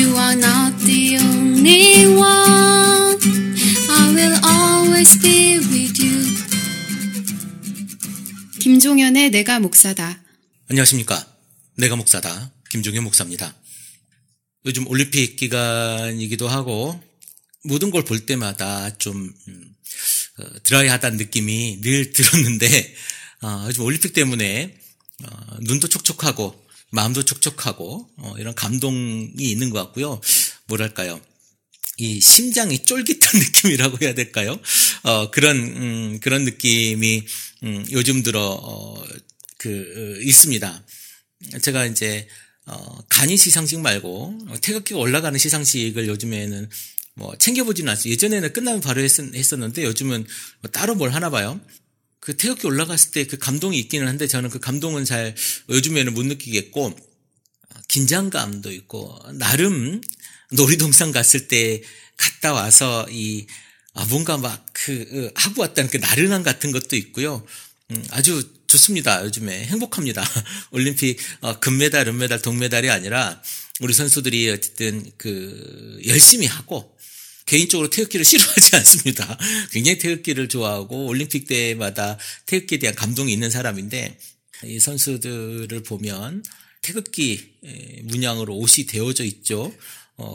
You are not the only one. I will always be with you. 김종현의 내가 목사다. 안녕하십니까. 내가 목사다. 김종현 목사입니다. 요즘 올림픽 기간이기도 하고 모든 걸 볼 때마다 좀 드라이하다는 느낌이 늘 들었는데 요즘 올림픽 때문에 눈도 촉촉하고 마음도 촉촉하고 이런 감동이 있는 것 같고요. 뭐랄까요. 이 심장이 쫄깃한 느낌이라고 해야 될까요? 그런 느낌이 요즘 들어 있습니다. 제가 이제 간이 시상식 말고 태극기가 올라가는 시상식을 요즘에는 챙겨보지는 않습니다. 예전에는 끝나면 바로 했었는데 요즘은 따로 뭘 하나 봐요. 그 태극기 올라갔을 때 그 감동이 있기는 한데 저는 그 감동은 잘 요즘에는 못 느끼겠고 긴장감도 있고 나름 놀이동산 갔을 때 갔다 와서 뭔가 막 하고 왔다는 그 나른함 같은 것도 있고요. 아주 좋습니다. 요즘에 행복합니다. 올림픽 금메달, 은메달, 동메달이 아니라 우리 선수들이 어쨌든 열심히 하고 개인적으로 태극기를 싫어하지 않습니다. 굉장히 태극기를 좋아하고 올림픽 때마다 태극기에 대한 감동이 있는 사람인데 이 선수들을 보면 태극기 문양으로 옷이 되어져 있죠.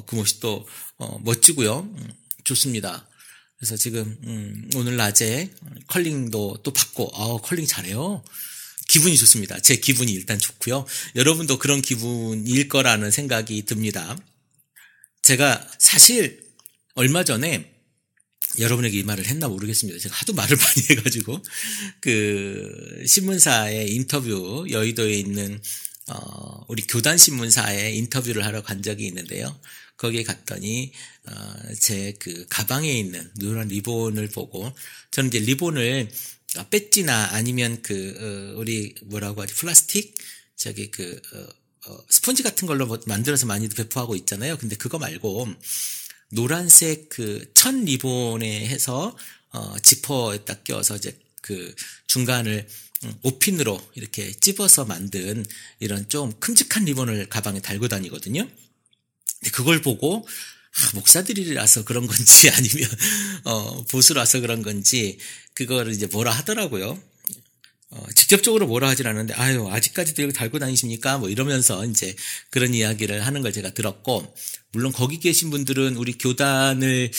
그 모습 또 멋지고요. 좋습니다. 그래서 지금 오늘 낮에 컬링도 또 받고 컬링 잘해요. 기분이 좋습니다. 제 기분이 일단 좋고요. 여러분도 그런 기분일 거라는 생각이 듭니다. 제가 사실 얼마 전에 여러분에게 이 말을 했나 모르겠습니다. 제가 하도 말을 많이 해가지고 신문사의 인터뷰 여의도에 있는 우리 교단 신문사에 인터뷰를 하러 간 적이 있는데요. 거기에 갔더니 제 가방에 있는 노란 리본을 보고 저는 이제 리본을 배지나 아니면 우리 뭐라고 하지 플라스틱 스펀지 같은 걸로 만들어서 많이들 배포하고 있잖아요. 근데 그거 말고 노란색 천 리본에 해서 지퍼에 딱 껴서 이제 중간을 옷핀으로 이렇게 찝어서 만든 이런 좀 큼직한 리본을 가방에 달고 다니거든요. 근데 그걸 보고 목사들이라서 그런 건지 아니면 보수라서 그런 건지 그거를 이제 뭐라 하더라고요. 직접적으로 뭐라 하진 않는데 아직까지도 이렇게 달고 다니십니까? 이러면서 이제 그런 이야기를 하는 걸 제가 들었고 물론 거기 계신 분들은 우리 교단에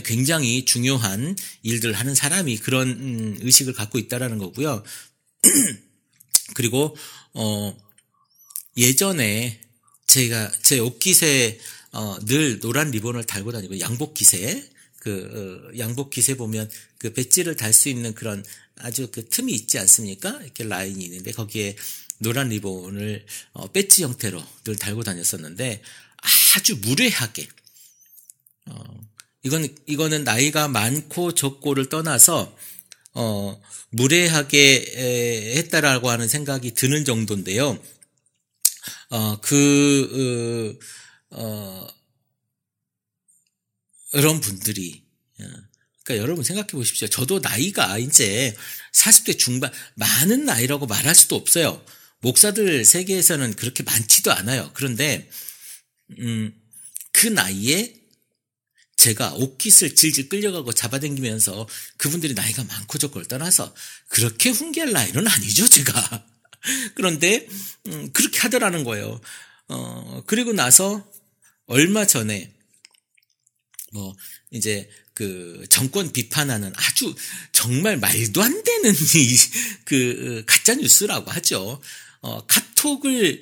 굉장히 중요한 일들을 하는 사람이 그런 의식을 갖고 있다라는 거고요. 그리고 예전에 제가 제 옷깃에 늘 노란 리본을 달고 다니고 양복깃에 양복깃에 보면 배지를 달 수 있는 그런 아주 틈이 있지 않습니까? 이렇게 라인이 있는데 거기에 노란 리본을 배지 형태로 늘 달고 다녔었는데 아주 무례하게 이거는 나이가 많고 적고를 떠나서 무례하게 했다라고 하는 생각이 드는 정도인데요. 그런 분들이 그러니까 여러분 생각해 보십시오. 저도 나이가 이제 40대 중반 많은 나이라고 말할 수도 없어요. 목사들 세계에서는 그렇게 많지도 않아요. 그런데 그 나이에 제가 옷깃을 질질 끌려가고 잡아당기면서 그분들이 나이가 많고 적고를 떠나서 그렇게 훈계할 나이는 아니죠, 제가. 그런데 그렇게 하더라는 거예요. 그리고 나서 얼마 전에 이제 정권 비판하는 아주 정말 말도 안 되는 가짜 뉴스라고 하죠. 카톡을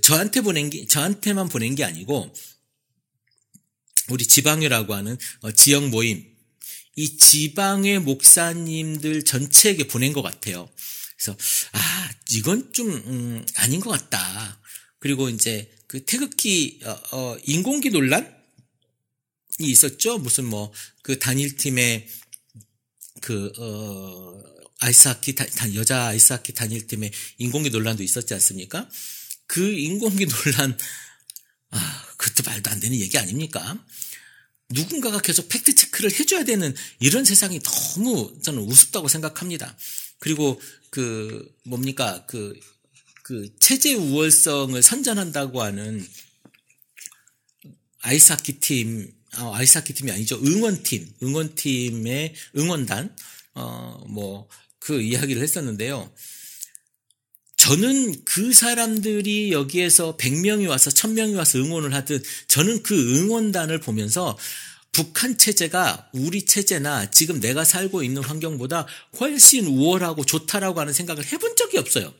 저한테만 보낸 게 아니고 우리 지방회라고 하는 지역 모임 이 지방회 목사님들 전체에게 보낸 것 같아요. 그래서 이건 좀 아닌 것 같다. 그리고 이제 태극기 인공기 논란이 있었죠. 무슨 단일팀의 아이스하키 여자 아이스하키 단일팀의 인공기 논란도 있었지 않습니까? 그 인공기 논란 그것도 말도 안 되는 얘기 아닙니까? 누군가가 계속 팩트 체크를 해줘야 되는 이런 세상이 너무 저는 우습다고 생각합니다. 그리고 그 체제 우월성을 선전한다고 하는 아이스하키 팀이 아니죠. 응원팀의 응원단, 그 이야기를 했었는데요. 저는 그 사람들이 여기에서 100명이 와서 1000명이 와서 응원을 하든 저는 그 응원단을 보면서 북한 체제가 우리 체제나 지금 내가 살고 있는 환경보다 훨씬 우월하고 좋다라고 하는 생각을 해본 적이 없어요.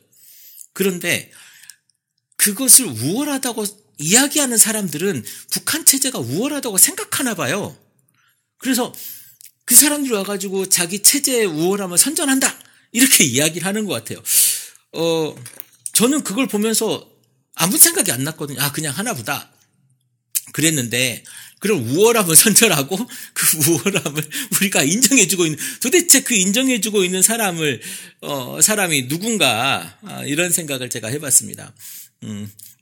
그런데 그것을 우월하다고 이야기하는 사람들은 북한 체제가 우월하다고 생각하나 봐요. 그래서 그 사람들이 와가지고 자기 체제의 우월함을 선전한다 이렇게 이야기를 하는 것 같아요. 저는 그걸 보면서 아무 생각이 안 났거든요. 그냥 하나보다 그랬는데 그런 우월함을 선전하고 그 우월함을 우리가 인정해주고 있는, 도대체 그 인정해주고 있는 사람이 누군가, 이런 생각을 제가 해봤습니다.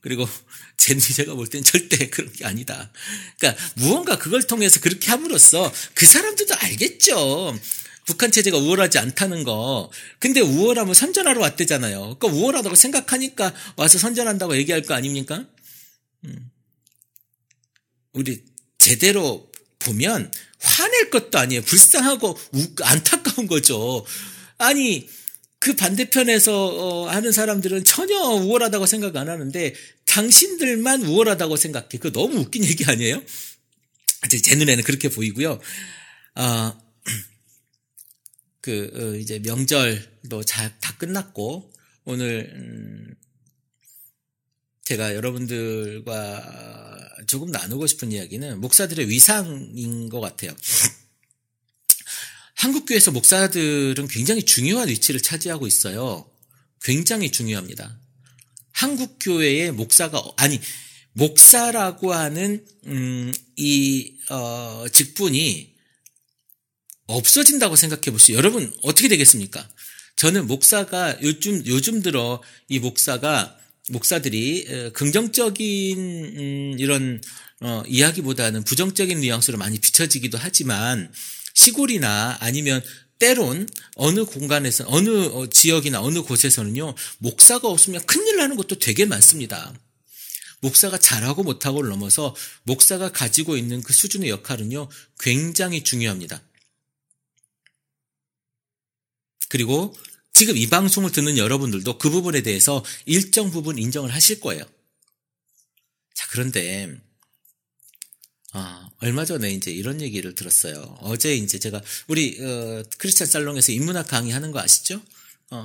그리고 제가 볼 땐 절대 그런 게 아니다. 그러니까 무언가 그걸 통해서 그렇게 함으로써 그 사람들도 알겠죠. 북한 체제가 우월하지 않다는 거. 근데 우월함을 선전하러 왔대잖아요. 그러니까 우월하다고 생각하니까 와서 선전한다고 얘기할 거 아닙니까? 우리 제대로 보면 화낼 것도 아니에요. 불쌍하고 안타까운 거죠. 아니 그 반대편에서 하는 사람들은 전혀 우월하다고 생각 안 하는데 당신들만 우월하다고 생각해. 그거 너무 웃긴 얘기 아니에요? 제 눈에는 그렇게 보이고요. 이제 명절도 다 끝났고 오늘 제가 여러분들과 조금 나누고 싶은 이야기는 목사들의 위상인 것 같아요. 한국교회에서 목사들은 굉장히 중요한 위치를 차지하고 있어요. 굉장히 중요합니다. 한국교회의 목사라고 하는 직분이 없어진다고 생각해 보시죠. 여러분 어떻게 되겠습니까? 저는 목사가 요즘 들어 이 목사들이 긍정적인 이런 이야기보다는 부정적인 뉘앙스로 많이 비춰지기도 하지만 시골이나 아니면 때론 어느 공간에서 어느 지역이나 어느 곳에서는요 목사가 없으면 큰일 나는 것도 되게 많습니다. 목사가 잘하고 못하고를 넘어서 목사가 가지고 있는 그 수준의 역할은요 굉장히 중요합니다. 그리고 지금 이 방송을 듣는 여러분들도 그 부분에 대해서 일정 부분 인정을 하실 거예요. 자, 그런데 얼마 전에 이제 이런 얘기를 들었어요. 어제 이제 제가 우리 크리스찬 살롱에서 인문학 강의하는 거 아시죠?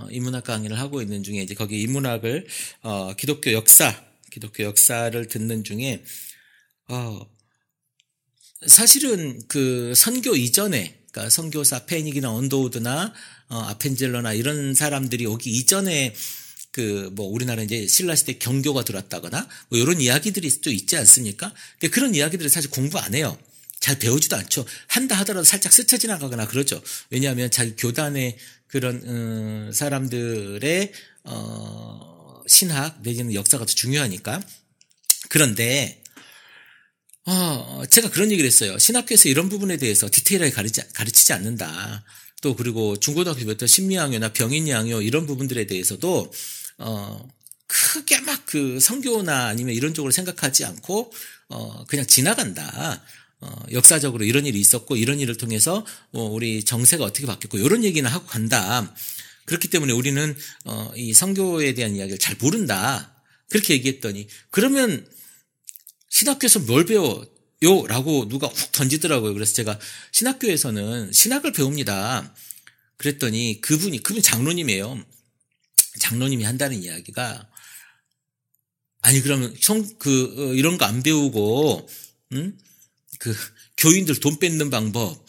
인문학 강의를 하고 있는 중에 이제 거기 인문학을 기독교 역사를 듣는 중에 사실은 그 선교 이전에, 그러니까 선교사 페닉이나 언더우드나 아펜젤러나 이런 사람들이 오기 이전에 우리나라 이제 신라시대 경교가 들어왔다거나 이런 이야기들이 또 있지 않습니까? 근데 그런 이야기들을 사실 공부 안 해요. 잘 배우지도 않죠. 한다 하더라도 살짝 스쳐 지나가거나 그러죠. 왜냐하면 자기 교단의 그런 사람들의 신학 내지는 역사가 더 중요하니까. 그런데 제가 그런 얘기를 했어요. 신학교에서 이런 부분에 대해서 디테일하게 가르치지 않는다. 또 그리고 중고등학교 때부터 신미양요나 병인양요 이런 부분들에 대해서도 크게 막 그 선교나 아니면 이런 쪽으로 생각하지 않고 그냥 지나간다. 역사적으로 이런 일이 있었고 이런 일을 통해서 우리 정세가 어떻게 바뀌었고 이런 얘기는 하고 간다. 그렇기 때문에 우리는 이 선교에 대한 이야기를 잘 모른다. 그렇게 얘기했더니 그러면 신학교에서 뭘 배워요? 라고 누가 훅 던지더라고요. 그래서 제가 신학교에서는 신학을 배웁니다. 그랬더니 그분 장로님이에요. 장로님이 한다는 이야기가 아니 그러면 이런 거 안 배우고 교인들 돈 뺏는 방법,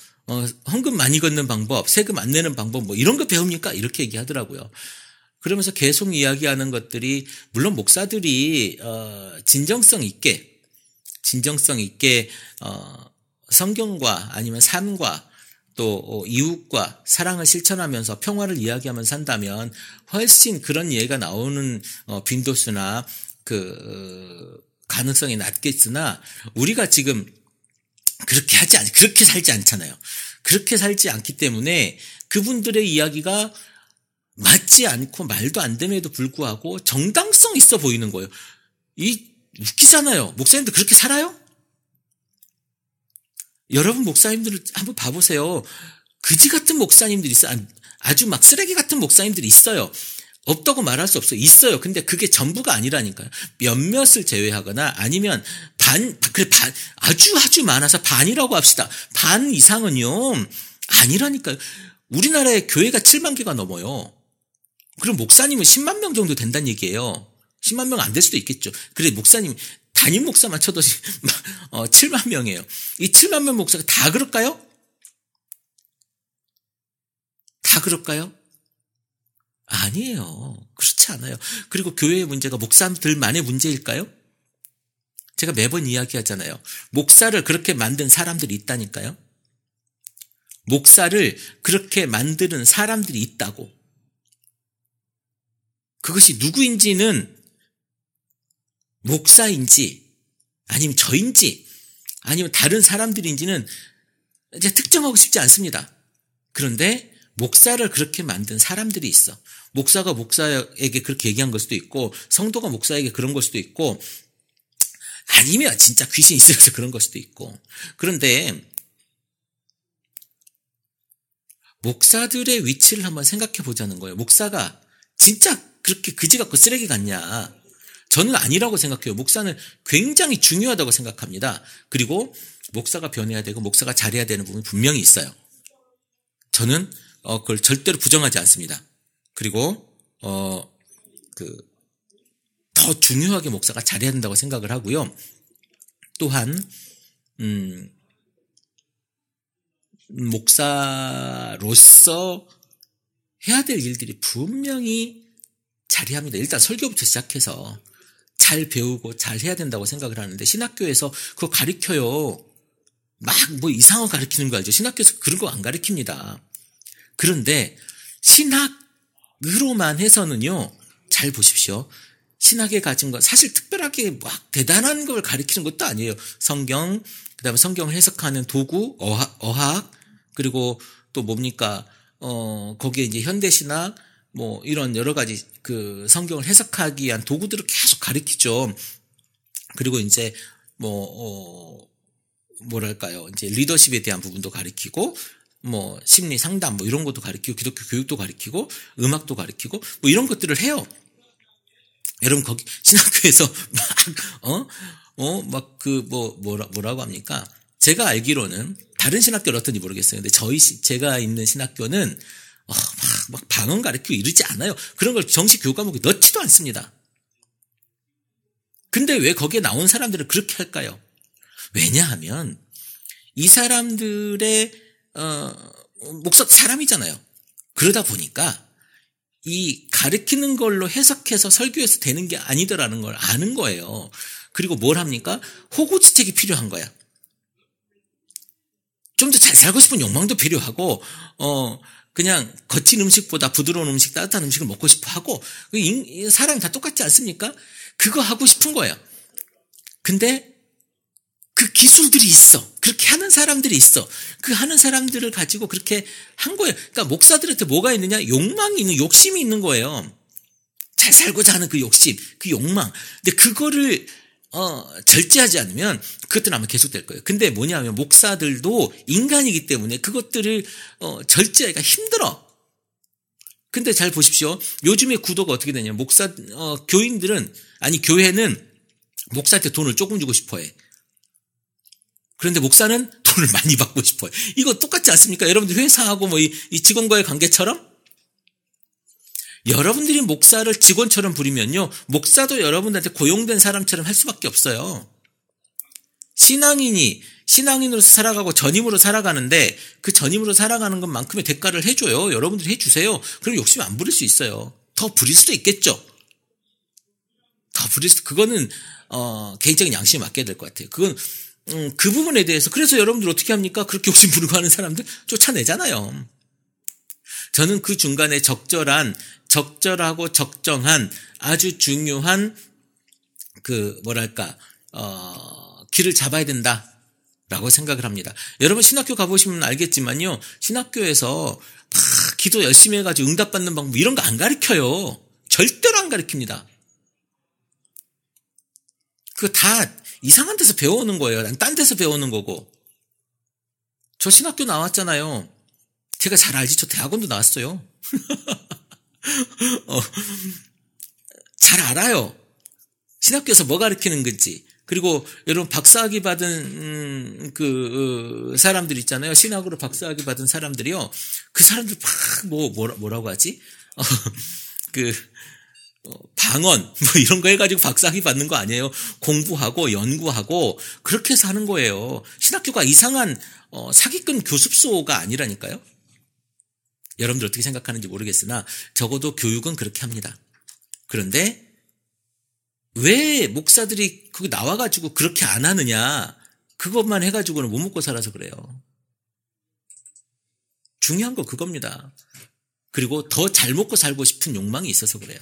헌금 많이 걷는 방법, 세금 안 내는 방법 뭐 이런 거 배웁니까? 이렇게 얘기하더라고요. 그러면서 계속 이야기하는 것들이 물론 목사들이 진정성 있게 성경과 아니면 삶과 또 이웃과 사랑을 실천하면서 평화를 이야기하면서 산다면 훨씬 그런 예가 나오는 빈도수나 가능성이 낮겠으나 우리가 지금 그렇게 살지 않잖아요. 그렇게 살지 않기 때문에 그분들의 이야기가 맞지 않고 말도 안 됨에도 불구하고 정당성 있어 보이는 거예요. 웃기잖아요. 목사님들 그렇게 살아요? 여러분 목사님들을 한번 봐보세요. 그지 같은 목사님들이 있어요. 아주 막 쓰레기 같은 목사님들이 있어요. 없다고 말할 수 없어요. 있어요. 근데 그게 전부가 아니라니까요. 몇몇을 제외하거나 아니면 아주 많아서 반이라고 합시다. 반 이상은요, 아니라니까요. 우리나라에 교회가 7만 개가 넘어요. 그럼 목사님은 10만 명 정도 된다는 얘기예요. 10만 명 안 될 수도 있겠죠. 그래, 목사님, 담임 목사만 쳐도 7만 명이에요. 이 7만 명 목사가 다 그럴까요? 다 그럴까요? 아니에요. 그렇지 않아요. 그리고 교회의 문제가 목사들만의 문제일까요? 제가 매번 이야기하잖아요. 목사를 그렇게 만든 사람들이 있다니까요. 목사를 그렇게 만드는 사람들이 있다고. 그것이 누구인지는 목사인지 아니면 저인지 아니면 다른 사람들인지는 이제 특정하고 싶지 않습니다. 그런데 목사를 그렇게 만든 사람들이 있어. 목사가 목사에게 그렇게 얘기한 걸 수도 있고 성도가 목사에게 그런 걸 수도 있고 아니면 진짜 귀신이 있어서 그런 걸 수도 있고. 그런데 목사들의 위치를 한번 생각해 보자는 거예요. 목사가 진짜 그렇게 그지 같고 쓰레기 같냐? 저는 아니라고 생각해요. 목사는 굉장히 중요하다고 생각합니다. 그리고 목사가 변해야 되고 목사가 잘해야 되는 부분이 분명히 있어요. 저는 그걸 절대로 부정하지 않습니다. 그리고 더 중요하게 목사가 잘해야 된다고 생각을 하고요. 또한 목사로서 해야 될 일들이 분명히 자리합니다. 일단 설교부터 시작해서 잘 배우고 잘 해야 된다고 생각을 하는데 신학교에서 그거 가르쳐요. 막 뭐 이상한 거 가르치는 거 알죠? 신학교에서 그런 거 안 가르칩니다. 그런데 신학으로만 해서는요. 잘 보십시오. 신학에 가진 것 사실 특별하게 막 대단한 걸 가르치는 것도 아니에요. 성경, 그다음에 성경을 해석하는 도구, 어학, 그리고 또 뭡니까? 거기에 이제 현대신학 뭐 이런 여러 가지 그 성경을 해석하기 위한 도구들을 계속 가르치죠. 그리고 이제 뭐랄까요? 이제 리더십에 대한 부분도 가르치고 뭐 심리 상담 뭐 이런 것도 가르치고 기독교 교육도 가르치고 음악도 가르치고 뭐 이런 것들을 해요. 여러분 거기 신학교에서 뭐라고 합니까? 제가 알기로는 다른 신학교는 어떤지 모르겠어요. 근데 제가 있는 신학교는 막 방언 가르치고 이러지 않아요. 그런 걸 정식 교육 과목에 넣지도 않습니다. 근데 왜 거기에 나온 사람들은 그렇게 할까요? 왜냐하면 이 사람들의 목사 사람이잖아요. 그러다 보니까 이 가르치는 걸로 해석해서 설교해서 되는 게 아니더라는 걸 아는 거예요. 그리고 뭘 합니까? 호구지책이 필요한 거야. 좀 더 잘 살고 싶은 욕망도 필요하고 그냥 거친 음식보다 부드러운 음식, 따뜻한 음식을 먹고 싶어 하고 사람이 다 똑같지 않습니까? 그거 하고 싶은 거예요. 근데 그 기술들이 있어. 그렇게 하는 사람들이 있어. 그 하는 사람들을 가지고 그렇게 한 거예요. 그러니까 목사들한테 뭐가 있느냐? 욕망이 있는, 욕심이 있는 거예요. 잘 살고자 하는 그 욕심, 그 욕망. 근데 그거를 절제하지 않으면 그것들은 아마 계속될 거예요. 근데 뭐냐면 목사들도 인간이기 때문에 그것들을 절제하기가 힘들어. 근데 잘 보십시오. 요즘의 구도가 어떻게 되냐면 교회는 목사한테 돈을 조금 주고 싶어 해. 그런데 목사는 돈을 많이 받고 싶어요. 이거 똑같지 않습니까? 여러분들 회사하고 뭐 이 직원과의 관계처럼 여러분들이 목사를 직원처럼 부리면요. 목사도 여러분들한테 고용된 사람처럼 할 수밖에 없어요. 신앙인으로서 살아가고 전임으로 살아가는데 그 전임으로 살아가는 것만큼의 대가를 해줘요. 여러분들이 해주세요. 그럼 욕심 안 부릴 수 있어요. 더 부릴 수도 있겠죠. 그거는 개인적인 양심에 맡겨야 될 것 같아요. 그건 그 부분에 대해서 그래서 여러분들 어떻게 합니까? 그렇게 욕심 부리고 하는 사람들 쫓아내잖아요. 저는 그 중간에 적절하고 적정한 아주 중요한 길을 잡아야 된다라고 생각을 합니다. 여러분 신학교 가보시면 알겠지만요. 신학교에서 막 기도 열심히 해가지고 응답받는 방법 이런 거 안 가르쳐요. 절대로 안 가르칩니다. 그거 다 이상한 데서 배워오는 거예요. 딴 데서 배우는 거고. 저 신학교 나왔잖아요. 제가 잘 알지. 저 대학원도 나왔어요. 잘 알아요. 신학교에서 뭐 가르치는 건지. 그리고 여러분 박사학위 받은 사람들 있잖아요. 신학으로 박사학위 받은 사람들이요. 그 사람들 막 뭐라고 하지? 방언 뭐 이런 거 해가지고 박사학위 받는 거 아니에요. 공부하고 연구하고 그렇게 해서 하는 거예요. 신학교가 이상한 사기꾼 교습소가 아니라니까요. 여러분들 어떻게 생각하는지 모르겠으나 적어도 교육은 그렇게 합니다. 그런데 왜 목사들이 거기 나와가지고 그렇게 안 하느냐? 그것만 해가지고는 못 먹고 살아서 그래요. 중요한 거 그겁니다. 그리고 더 잘 먹고 살고 싶은 욕망이 있어서 그래요.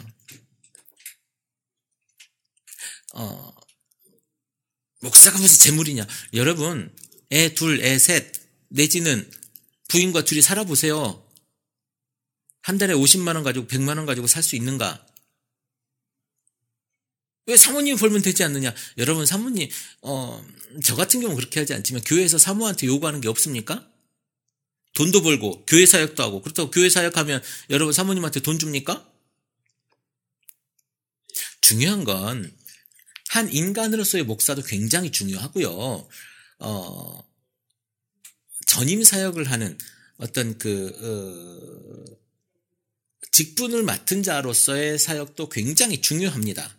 목사가 무슨 재물이냐? 여러분, 애 둘, 애 셋, 내지는 부인과 둘이 살아보세요. 한 달에 50만 원 가지고 100만 원 가지고 살 수 있는가? 왜 사모님이 벌면 되지 않느냐? 여러분 사모님 저 같은 경우는 그렇게 하지 않지만 교회에서 사모한테 요구하는 게 없습니까? 돈도 벌고 교회 사역도 하고 그렇다고 교회 사역하면 여러분 사모님한테 돈 줍니까? 중요한 건 한 인간으로서의 목사도 굉장히 중요하고요. 전임 사역을 하는 어떤 직분을 맡은 자로서의 사역도 굉장히 중요합니다.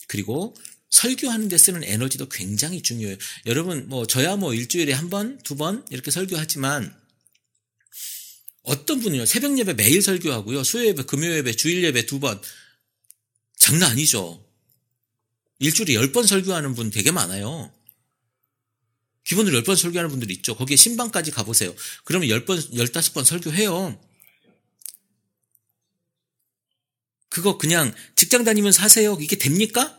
그리고 설교하는 데 쓰는 에너지도 굉장히 중요해요. 여러분 저야 일주일에 한 번, 두 번 이렇게 설교하지만 어떤 분은요 새벽 예배 매일 설교하고요 수요 예배, 금요 예배, 주일 예배 2번 장난 아니죠. 일주일에 10번 설교하는 분 되게 많아요. 기본으로 10번 설교하는 분들 있죠. 거기에 신방까지 가보세요. 그러면 10번, 15번 설교해요. 그거 그냥 직장 다니면서 하세요. 이게 됩니까?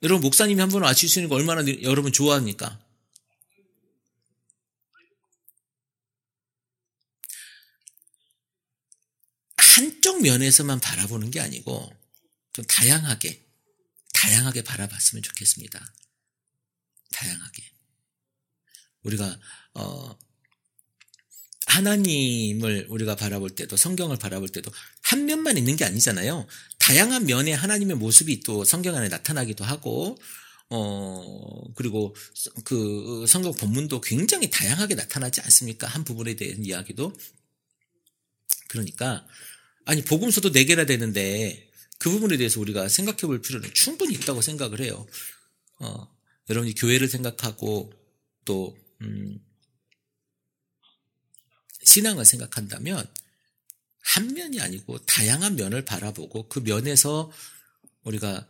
여러분 목사님이 한 번 와주시는 거 얼마나 여러분 좋아합니까? 한쪽 면에서만 바라보는 게 아니고 좀 다양하게 바라봤으면 좋겠습니다. 다양하게. 우리가 하나님을 우리가 바라볼 때도 성경을 바라볼 때도 한 면만 있는 게 아니잖아요. 다양한 면의 하나님의 모습이 또 성경 안에 나타나기도 하고 그리고 그 성경 본문도 굉장히 다양하게 나타나지 않습니까? 한 부분에 대한 이야기도. 그러니까 아니 복음서도 4개나 되는데 그 부분에 대해서 우리가 생각해 볼 필요는 충분히 있다고 생각을 해요. 여러분이 교회를 생각하고 또 신앙을 생각한다면 한 면이 아니고 다양한 면을 바라보고 그 면에서 우리가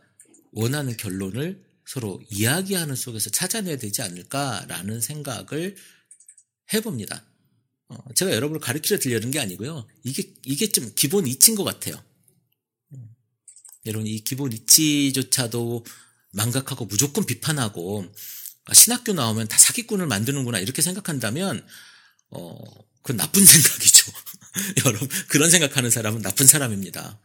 원하는 결론을 서로 이야기하는 속에서 찾아내야 되지 않을까라는 생각을 해봅니다. 제가 여러분을 가르치려 들려는 게 아니고요. 이게 좀 기본 이치인 것 같아요. 여러분 이 기본 이치조차도 망각하고 무조건 비판하고 신학교 나오면 다 사기꾼을 만드는구나 이렇게 생각한다면 그건 나쁜 생각이죠. 여러분 그런 생각하는 사람은 나쁜 사람입니다.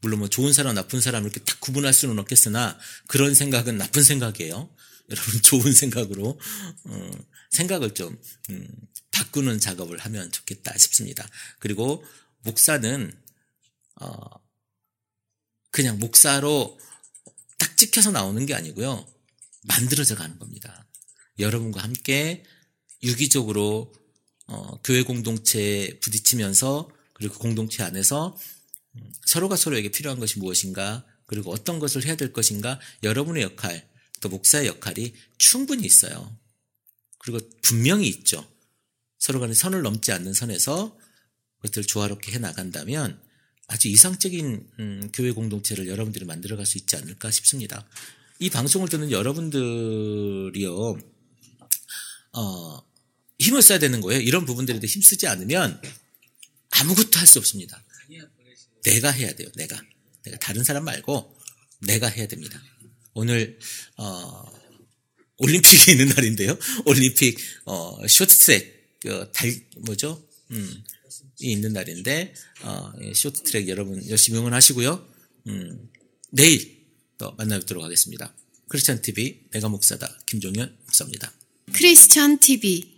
물론 좋은 사람 나쁜 사람 이렇게 딱 구분할 수는 없겠으나 그런 생각은 나쁜 생각이에요. 여러분 좋은 생각으로 생각을 좀 바꾸는 작업을 하면 좋겠다 싶습니다. 그리고 목사는 그냥 목사로 딱 찍혀서 나오는 게 아니고요. 만들어져 가는 겁니다. 여러분과 함께 유기적으로 교회 공동체에 부딪히면서 그리고 공동체 안에서 서로가 서로에게 필요한 것이 무엇인가 그리고 어떤 것을 해야 될 것인가 여러분의 역할 또 목사의 역할이 충분히 있어요. 그리고 분명히 있죠. 서로 간에 선을 넘지 않는 선에서 그것들을 조화롭게 해나간다면 아주 이상적인 교회 공동체를 여러분들이 만들어갈 수 있지 않을까 싶습니다. 이 방송을 듣는 여러분들이요 힘을 써야 되는 거예요. 이런 부분들에 대해 힘쓰지 않으면 아무것도 할 수 없습니다. 내가 해야 돼요. 내가 다른 사람 말고 내가 해야 됩니다. 오늘 올림픽이 있는 날인데요. 올림픽 쇼트트랙 이 있는 날인데 쇼트트랙 여러분 열심히 응원하시고요. 내일 또 만나뵙도록 하겠습니다. 크리스찬 TV 내가 목사다 김종현 목사입니다. 크리스찬 TV